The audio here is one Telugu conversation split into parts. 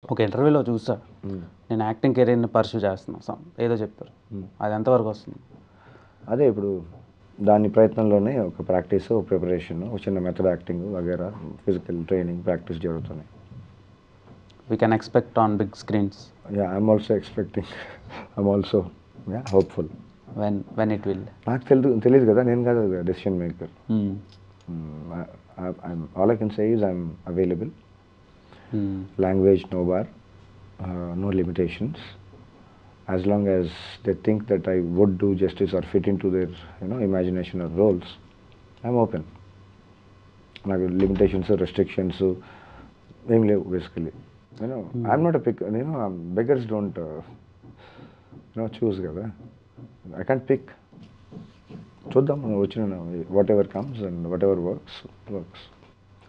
ఒక ఇంటర్వ్యూలో చూసా, నేను యాక్టింగ్ కెరీర్ని పర్సూ చేస్తున్నా ఏదో చెప్పారు. అది ఎంతవరకు వస్తుంది? అదే ఇప్పుడు దాని ప్రయత్నంలోనే ఒక ప్రాక్టీస్, ఒక ప్రిపరేషన్, ఒక చిన్న మెథడ్ యాక్టింగ్ వగేరా ఫిజికల్ ట్రైనింగ్ ప్రాక్టీస్ జరుగుతున్నాయి. We can expect on big screens. I'm also expecting, I'm also hopeful. When it will నాకు తెలియదు కదా, నేను కాదు decision maker. All I can say is I'm available. Language no bar, no limitations. As long as they think that I would do justice or fit into their imagination or roles, I'm open. Like limitations or restrictions ఏం లేవు basically. I'm not a pick. Beggars don't choose కదా. I can't pick. చూద్దాం వచ్చిన whatever comes and whatever works.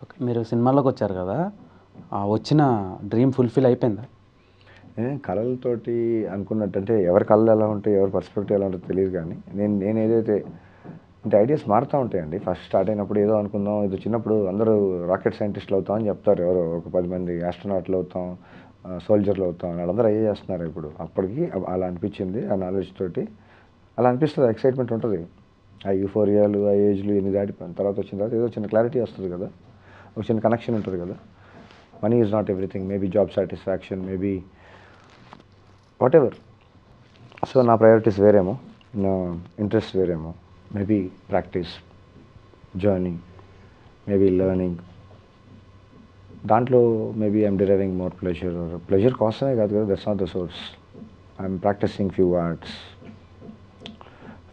Okay, మీరు సినిమాలోకి వచ్చారు కదా, వచ్చిన డ్రీమ్ ఫుల్ఫిల్ అయిపోయిందా? కళలతోటి అనుకున్నట్టంటే ఎవరి కళలు ఎలా ఉంటాయి, ఎవరి పర్స్పెక్టివ్ ఎలా ఉంటుందో తెలియదు. కానీ నేను ఏదైతే అంటే ఐడియాస్ మారుతూ ఉంటాయండి. ఫస్ట్ స్టార్ట్ అయినప్పుడు ఏదో అనుకుందాం, ఇది చిన్నప్పుడు అందరూ రాకెట్ సైంటిస్టులు అవుతామని చెప్తారు, ఎవరో ఒక 10 మంది ఆస్ట్రోనాట్లు అవుతాం, సోల్జర్లు అవుతాం, వాళ్ళందరూ అయ్యే చేస్తున్నారు ఇప్పుడు. అప్పటికి అలా అనిపించింది, ఆ నాలెడ్జ్ తోటి అలా అనిపిస్తుంది, ఎక్సైట్మెంట్ ఉంటుంది. ఆ యూఫోరియాలు, ఆ ఏజ్లు ఎన్ని దాటిపోయిన తర్వాత వచ్చిన తర్వాత ఏదో చిన్న క్లారిటీ వస్తుంది కదా, ఒక చిన్న కనెక్షన్ ఉంటుంది కదా. Money is not everything, maybe job satisfaction, maybe whatever. So నా ప్రయారిటీస్ వేరేమో, నా ఇంట్రెస్ట్ వేరేమో. Maybe practice, journey, maybe learning, దాంట్లో maybe I'm deriving more pleasure కోసమే కాదు కదా, that's not the source. I'm practicing few arts,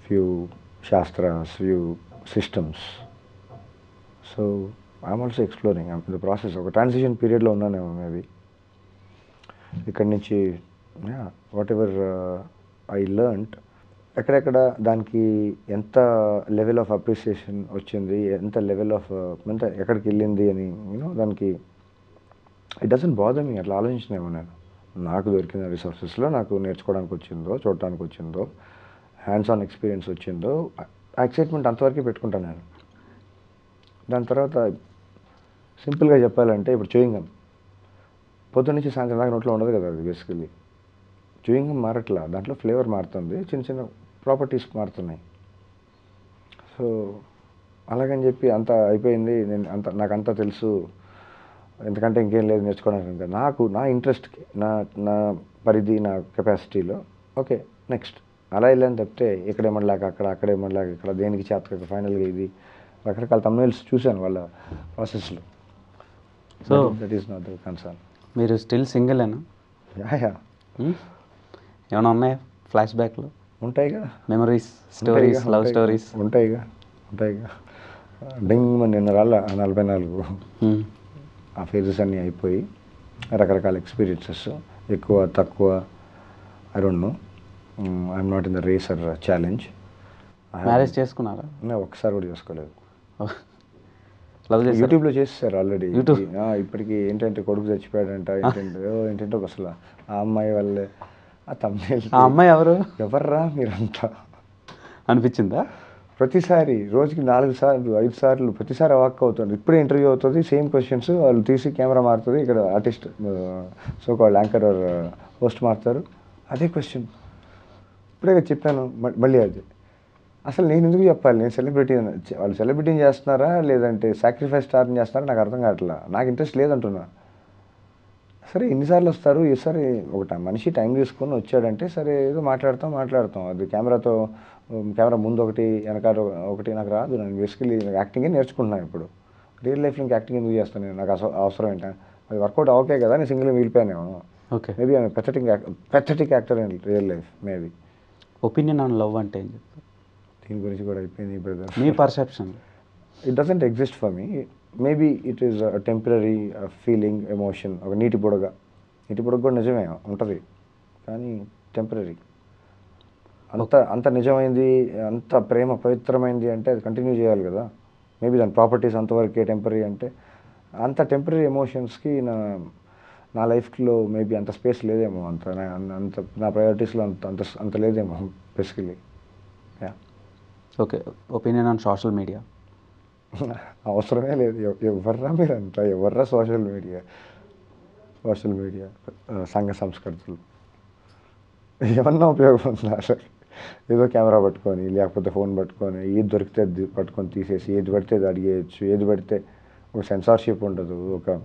few శాస్త్రాస్, few systems. So I'm also exploring, I'm the process. ఒక ట్రాన్సిషన్ పీరియడ్లో ఉన్నానేమో మేబీ. ఇక్కడి నుంచి వాట్ ఎవర్ ఐ లెర్న్డ్, ఎక్కడెక్కడ దానికి ఎంత లెవెల్ ఆఫ్ అప్రిసియేషన్ వచ్చింది, ఎంత లెవెల్ ఆఫ్ ఎక్కడికి వెళ్ళింది అని దానికి ఇట్ డజంట్ బాదర్ మీ. అట్లా ఆలోచించినేమో నేను. నాకు దొరికిన రిసోర్సెస్లో నాకు నేర్చుకోవడానికి వచ్చిందో, చూడటానికి వచ్చిందో, హ్యాండ్స్ ఆన్ ఎక్స్పీరియన్స్ వచ్చిందో, ఆ ఎక్సైట్మెంట్ అంతవరకే పెట్టుకుంటాను నేను. దాని తర్వాత సింపుల్గా చెప్పాలంటే, ఇప్పుడు చూయింగ్ గమ్ పొద్దున్న నుంచి సాయంత్రం దాకా నోట్లో ఉండదు కదా, అది బేసికలీ. చూయింగ్ గమ్ మారట్లా, దాంట్లో ఫ్లేవర్ మారుతుంది, చిన్న చిన్న ప్రాపర్టీస్ మారుతున్నాయి. సో అలాగని చెప్పి అంత అయిపోయింది, నాకు అంతా తెలుసు, ఎందుకంటే ఇంకేం లేదు నేర్చుకోవడానికి. నా ఇంట్రెస్ట్కి, నా పరిధి, నా కెపాసిటీలో ఓకే నెక్స్ట్ అలా వెళ్ళాను తప్పితే ఇక్కడేమనలేక అక్కడేమనలేక ఇక్కడ, దేనికి చేతక ఫైనల్గా ఇది రకరకాల తమ్ముల్స్ చూశాను వాళ్ళ ప్రాసెస్లో. So that is not the concern. మీరు స్టిల్ సింగిలేనా? ఏమైనా ఉన్నాయా ఫ్లాష్ బ్యాక్లో? ఉంటాయిగా మెమరీస్, స్టోరీస్, లవ్ స్టోరీస్ ఉంటాయిగా. డింగ్ నిన్న రాళ్ళ 44 ఆ ఫేజెస్ అన్నీ అయిపోయి రకరకాల ఎక్స్పీరియన్సెస్, ఎక్కువ తక్కువ, I don't know. I'm not in the race or challenge. Marriage చేసుకున్నారా? నేను ఒక్కసారి కూడా చేసుకోలేదు. లవ్ చేసి యూట్యూబ్లో చేసేసారు ఆల్రెడీ. ఇప్పటికి ఏంటంటే కొడుకు చచ్చిపోయాడంట, ఏంటంటే అసలు ఆ అమ్మాయి వాళ్ళే ఆ తమ్ముళ్ళు. ఆ అమ్మాయి ఎవరు? ఎవర్రా మీరంతా అనిపించిందా? ప్రతిసారి రోజుకి 4 సార్లు 5 సార్లు ప్రతిసారి అవాక్ అవుతుంది. ఇప్పుడే ఇంటర్వ్యూ అవుతుంది, సేమ్ క్వశ్చన్స్, వాళ్ళు తీసి కెమెరా మారుతుంది, ఇక్కడ artist so called anchor or host మారుతారు, అదే క్వశ్చన్. ఇప్పుడే చెప్పాను మళ్ళీ అది. అసలు నేను ఎందుకు చెప్పాలి? నేను సెలబ్రిటీ, వాళ్ళు సెలబ్రిటీని చేస్తున్నారా లేదంటే సాక్రిఫైస్ స్టార్ని చేస్తున్నారా నాకు అర్థం కావట్లా. నాకు ఇంట్రెస్ట్ లేదంటున్నా. సరే ఎన్నిసార్లు వస్తారు, ఈసారి ఒక మనిషి టైం తీసుకొని వచ్చాడంటే సరే ఏదో మాట్లాడతాం. అది కెమెరా ముందు ఒకటి, వెనకాల ఒకటి నాకు రాదు. నేను బేసికలీ యాక్టింగే నేర్చుకుంటున్నాను ఇప్పుడు. రియల్ లైఫ్లో ఇంకా యాక్టింగ్ ఎందుకు చేస్తాను నేను? నాకు అవసరం ఏంటా? అది వర్కౌట్ ఓకే కదా, నేను సింగిల్గా మిగిలిపోయానేమో. ఓకే, మేబీ ఆమె pathetic actor in real life maybe. Opinion on love అంటే ఏం చెప్తారు? దీని గురించి కూడా అయిపోయింది brother. Me perception? It doesn't exist for me. Maybe it is temporary feeling, emotion. ఒక నీటి బుడగ కూడా నిజమే ఉంటుంది, కానీ టెంపరీ. అంత నిజమైంది, అంత ప్రేమ పవిత్రమైంది అంటే అది కంటిన్యూ చేయాలి కదా. మేబీ దాని ప్రాపర్టీస్ అంతవరకే టెంపరీ అంటే, అంత టెంపరీ ఎమోషన్స్కి నా లైఫ్లో మేబీ అంత స్పేస్ లేదేమో, అంత నా ప్రయారిటీస్లో అంత లేదేమో basically. Okay, opinion on social media? అవసరమే లేదు. ఎవర్రా మీరంతా, ఎవర్రా సోషల్ మీడియా? సోషల్ మీడియా, సంఘ సంస్కృతులు ఏమన్నా ఉపయోగం ఉందా అసలు? ఏదో కెమెరా పట్టుకొని లేకపోతే ఫోన్ పట్టుకొని ఏది దొరికితే అది పట్టుకొని తీసేసి ఏది పడితే అది అడిగేయచ్చు, ఏది పడితే ఒక సెన్సార్షిప్ ఉండదు, ఒక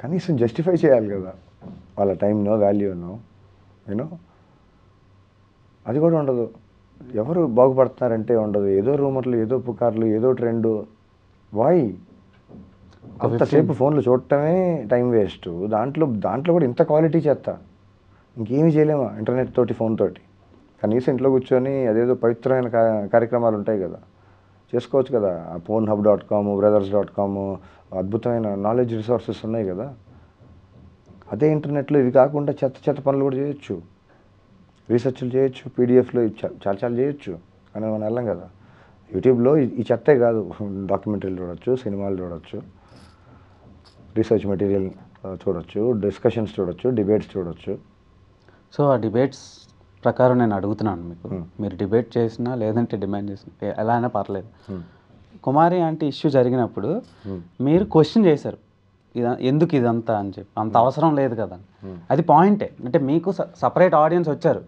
కనీసం జస్టిఫై చేయాలి కదా వాళ్ళ టైంనో వాల్యూనో, యూనో అది కూడా ఉండదు. ఎవరు బాగుపడుతున్నారంటే ఉండదు. ఏదో రూమర్లు, ఏదో పుకార్లు, ఏదో ట్రెండ్. వై అంతసేపు ఫోన్లు చూడటమే టైం వేస్ట్. దాంట్లో కూడా ఇంత క్వాలిటీ చేస్తా ఇంకేమీ చేయలేమా ఇంటర్నెట్ తోటి, ఫోన్ తోటి? కనీసం ఇంట్లో కూర్చొని అదేదో పవిత్రమైన కార్యక్రమాలు ఉంటాయి కదా, చేసుకోవచ్చు కదా. pornhub.com, brothers.com అద్భుతమైన నాలెడ్జ్ రిసోర్సెస్ ఉన్నాయి కదా. అదే ఇంటర్నెట్లో ఇవి కాకుండా చెత్త చెత్త పనులు కూడా చేయొచ్చు, రీసెర్చ్లు చేయొచ్చు, పీడిఎఫ్లో చాలా చాలా చేయొచ్చు. కానీ మనం వెళ్ళాం కదా. యూట్యూబ్లో ఈ చెత్తే కాదు, డాక్యుమెంటరీలు చూడొచ్చు, సినిమాలు చూడొచ్చు, రీసెర్చ్ మెటీరియల్ చూడొచ్చు, డిస్కషన్స్ చూడొచ్చు, డిబేట్స్ చూడొచ్చు. సో ఆ డిబేట్స్ ప్రకారం నేను అడుగుతున్నాను మీకు, మీరు డిబేట్ చేసినా లేదంటే డిమాండ్ చేసినా ఎలా అయినా పర్లేదు, కుమారి అంటే ఇష్యూ జరిగినప్పుడు మీరు క్వశ్చన్ చేశారు ఎందుకు ఇదంతా అని చెప్పి, అంత అవసరం లేదు కదా. అది పాయింటే. అంటే మీకు సపరేట్ ఆడియన్స్ వచ్చారు,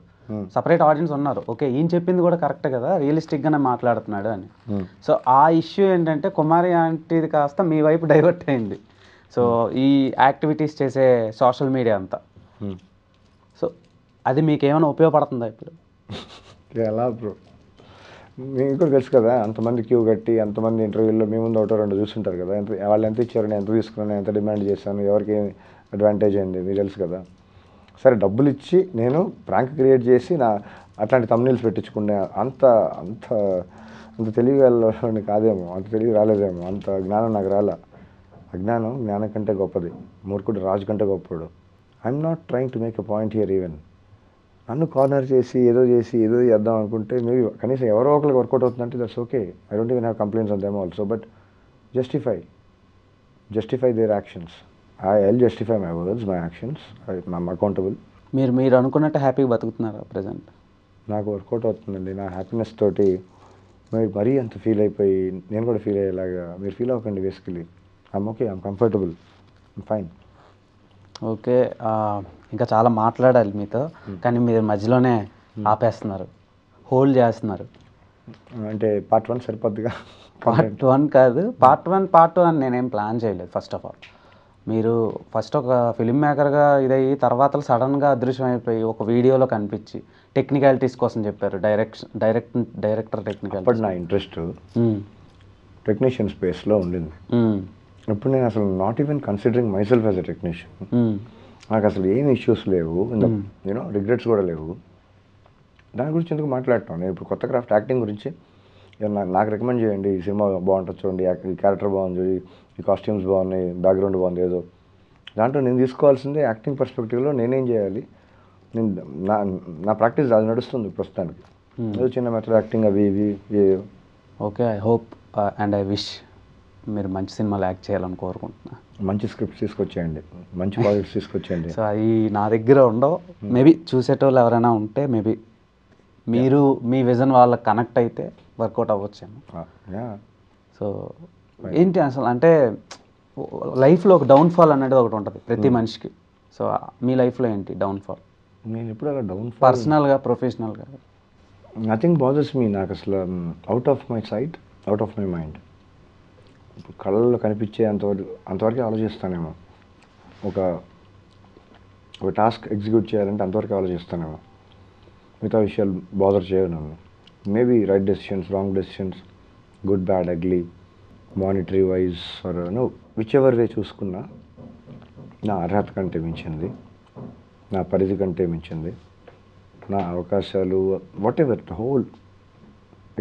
సపరేట్ ఆడియన్స్ ఉన్నారు, ఓకే ఈయన చెప్పింది కూడా కరెక్టే కదా, రియలిస్టిక్గానే మాట్లాడుతున్నాడు అని. సో ఆ ఇష్యూ ఏంటంటే కుమారి ఆంటీది కాస్త మీ వైపు డైవర్ట్ అయింది. సో ఈ యాక్టివిటీస్ చేసే సోషల్ మీడియా అంతా. సో అది మీకు ఏమైనా ఉపయోగపడుతుందా ఇప్పుడు? ఎలా బ్రో, మీకు కూడా తెలుసు కదా, అంతమంది క్యూ కట్టి అంతమంది ఇంటర్వ్యూల్లో మీ ముందు ఒకటో రెండు చూస్తుంటారు కదా, వాళ్ళు ఎంత ఇచ్చారు, నేను ఎంత తీసుకున్నాను, ఎంత డిమాండ్ చేశాను, ఎవరికి అడ్వాంటేజ్ అయింది మీకు తెలుసు కదా. సరే డబ్బులు ఇచ్చి నేను ప్రాంక్ క్రియేట్ చేసి అట్లాంటి తమ్నీల్స్ పెట్టించుకునే అంత అంత అంత తెలివిని కాదేమో, అంత తెలివి రాలేదేమో, అంత జ్ఞానం నాకు రాలే. అజ్ఞానం జ్ఞానం కంటే గొప్పది, మూర్ఖుడు రాజు కంటే గొప్పడు. I'm not trying to make a point here. Even నన్ను కార్నర్ చేసి ఏదో చేద్దాం అనుకుంటే మేబీ కనీసం ఎవరో ఒకరికి వర్కౌట్ అవుతుందంటే that's okay. I don't even have complaints on them also, but justify there actions. I'll justify my words, my actions. I'm accountable. మీరు అనుకున్నట్టు హ్యాపీగా బతుకుతున్నారా ప్రజెంట్? నాకు వర్కౌట్ అవుతుందండి. నా హ్యాపీనెస్ తోటి మీరు మరీ అంత ఫీల్ అయిపోయి నేను కూడా ఫీల్ అయ్యేలాగా మీరు ఫీల్ అవ్వకండి. Basically I'm okay, I'm comfortable, I'm fine. Okay, ఇంకా చాలా మాట్లాడాలి మీతో, కానీ మీరు మధ్యలోనే ఆపేస్తున్నారు, హోల్డ్ చేస్తున్నారు. అంటే పార్ట్ 1 సరిపోద్దిగా. పార్ట్ 1 కాదు, పార్ట్ 2 అని నేనేం ప్లాన్ చేయలేదు. ఫస్ట్ ఆఫ్ ఆల్ మీరు ఫస్ట్ ఒక ఫిలిం మేకర్గా ఇదయ్యి తర్వాత సడన్గా అదృశ్యం అయిపోయి ఒక వీడియోలో కనిపించి టెక్నికాలిటీస్ కోసం చెప్పారు, డైరెక్టర్ టెక్నికల్. అప్పుడు నా ఇంట్రెస్ట్ టెక్నీషియన్ స్పేస్లో ఉండింది. ఇప్పుడు నేను అసలు not even considering my self as a technician. నాకు అసలు ఏమి ఇష్యూస్ లేవు, యూనో రిగ్రెట్స్ కూడా లేవు. దాని గురించి ఎందుకు మాట్లాడటం? నేను ఇప్పుడు కొత్త క్రాఫ్ట్ యాక్టింగ్ గురించి నాకు రికమెండ్ చేయండి, ఈ సినిమా బాగుంటుంది చూడండి, ఈ క్యారెక్టర్ బాగుంది, ఈ కాస్ట్యూమ్స్ బాగున్నాయి, బ్యాక్గ్రౌండ్ బాగుంది, ఏదో దాంట్లో నేను తీసుకోవాల్సిందే యాక్టింగ్ పర్స్పెక్టివ్లో నేనేం చేయాలి. నేను నా ప్రాక్టీస్ అది నడుస్తుంది ప్రస్తుతానికి. ఏదో చిన్న మెథడ్ యాక్టింగ్ అవి ఇవి. Okay, I hope and I wish మీరు మంచి సినిమాలు యాక్ట్ చేయాలని కోరుకుంటున్నా. మంచి స్క్రిప్ట్స్ తీసుకొచ్చేయండి, మంచి ప్రాజెక్ట్స్ తీసుకొచ్చేయండి. సో అవి నా దగ్గర ఉండవు, మేబీ చూసేటోళ్ళు ఎవరైనా ఉంటే మేబీ మీరు మీ విజన్ వాళ్ళకి కనెక్ట్ అయితే వర్కౌట్ అవ్వచ్చేమో. సో ఏంటి అసలు అంటే లైఫ్లో ఒక డౌన్ఫాల్ అనేది ఒకటి ఉంటుంది ప్రతి మనిషికి. సో మీ లైఫ్లో ఏంటి డౌన్ఫాల్? నేను ఎప్పుడు అలా డౌన్ఫాల్ పర్సనల్గా ప్రొఫెషనల్గా నథింగ్ బాదర్స్ మీ. నాకు అసలు out of my sight, out of my mind. కళ్ళల్లో కనిపించే అంతవరకు ఆలోచిస్తానేమో. ఒక టాస్క్ ఎగ్జిక్యూట్ చేయాలంటే అంతవరకు ఆలోచిస్తానేమో, మిగతా విషయాలు బాదర్ చేయవు నన్ను. Maybe right decisions, wrong decisions, good bad ugly, monetary wise or whichever way చూసుకున్నా నా అర్హత కంటే మించింది, నా పరిధి కంటే మించింది, నా అవకాశాలు, whatever the whole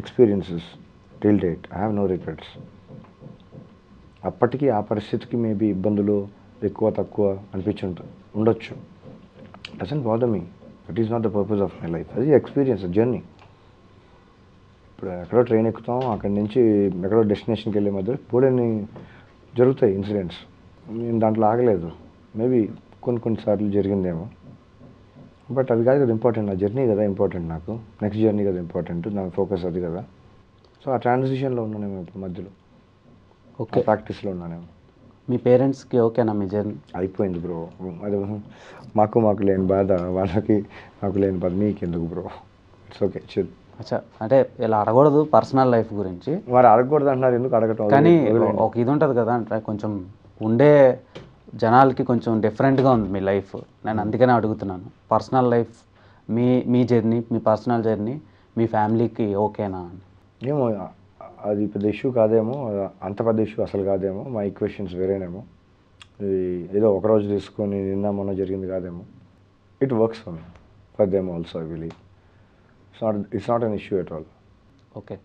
experiences till date I have no regrets. అప్పటికి ఆ పరిస్థితికి మేబీ ఇబ్బందులు ఎక్కువ తక్కువ ఉండొచ్చు. Doesn't bother me. That is not the purpose of my life. అది ఎక్స్పీరియన్స్, జర్నీ. ఇప్పుడు ఎక్కడో ట్రైన్ ఎక్కుతాం, అక్కడి నుంచి ఎక్కడో డెస్టినేషన్కి వెళ్ళే మధ్య బోలెన్ని జరుగుతాయి ఇన్సిడెంట్స్. నేను దాంట్లో ఆగలేదు. మేబీ కొన్నిసార్లు జరిగిందేమో, బట్ అది కాదు కదా ఇంపార్టెంట్. నా జర్నీ కదా ఇంపార్టెంట్, నాకు నెక్స్ట్ జర్నీ కదా ఇంపార్టెంట్, నా ఫోకస్ అది కదా. సో ఆ ట్రాన్సిషన్లో ఉన్నానేమో ఇప్పుడు మధ్యలో, ఓకే, ప్రాక్టీస్లో ఉన్నానేమో. మీ పేరెంట్స్కి ఓకేనా మీ జర్నీ? అయిపోయింది బ్రో. అది మాకు లేని బాధ వాళ్ళకి, నాకు లేని బాధ మీకెందుకు బ్రో? It's okay chill. అచ్చా, అంటే ఇలా అడగకూడదు పర్సనల్ లైఫ్ గురించి, మరి అడగకూడదు అంటున్నారు, ఎందుకు అడగటం? కానీ ఒక ఇది ఉంటుంది కదా, అంటే కొంచెం ఉండే జనాలకి కొంచెం డిఫరెంట్గా ఉంది మీ లైఫ్. నేను అందుకనే అడుగుతున్నాను. పర్సనల్ లైఫ్, మీ జర్నీ, మీ పర్సనల్ జర్నీ మీ ఫ్యామిలీకి ఓకేనా అని. ఏమో అది పెద్ద ఇష్యూ కాదేమో, అంత పెద్ద ఇష్యూ అసలు కాదేమో, మా ఈక్వేషన్స్ వేరేనేమో, ఇది ఏదో ఒకరోజు తీసుకొని నిన్న మొన్న జరిగింది కాదేమో. It works for them also I believe. It's not an issue at all. Okay,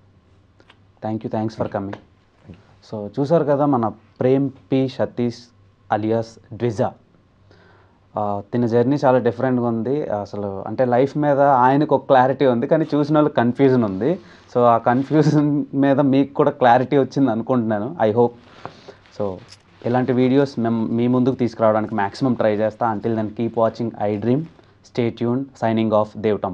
thanks for coming. So చూసారు కదా మన ప్రేమ్ పి సతీష్ అలియాస్ డ్విజా. తిన జర్నీ చాలా డిఫరెంట్గా ఉంది అసలు. అంటే లైఫ్ మీద ఆయనకు ఒక క్లారిటీ ఉంది, కానీ చూసిన వాళ్ళకి కన్ఫ్యూజన్ ఉంది. సో ఆ కన్ఫ్యూజన్ మీద మీకు కూడా క్లారిటీ వచ్చింది అనుకుంటున్నాను, ఐ హోప్. సో ఇలాంటి వీడియోస్ మేము మీ ముందుకు తీసుకురావడానికి మ్యాక్సిమం ట్రై చేస్తా. Until then keep watching I dream, stay tune, signing off Dev టంప.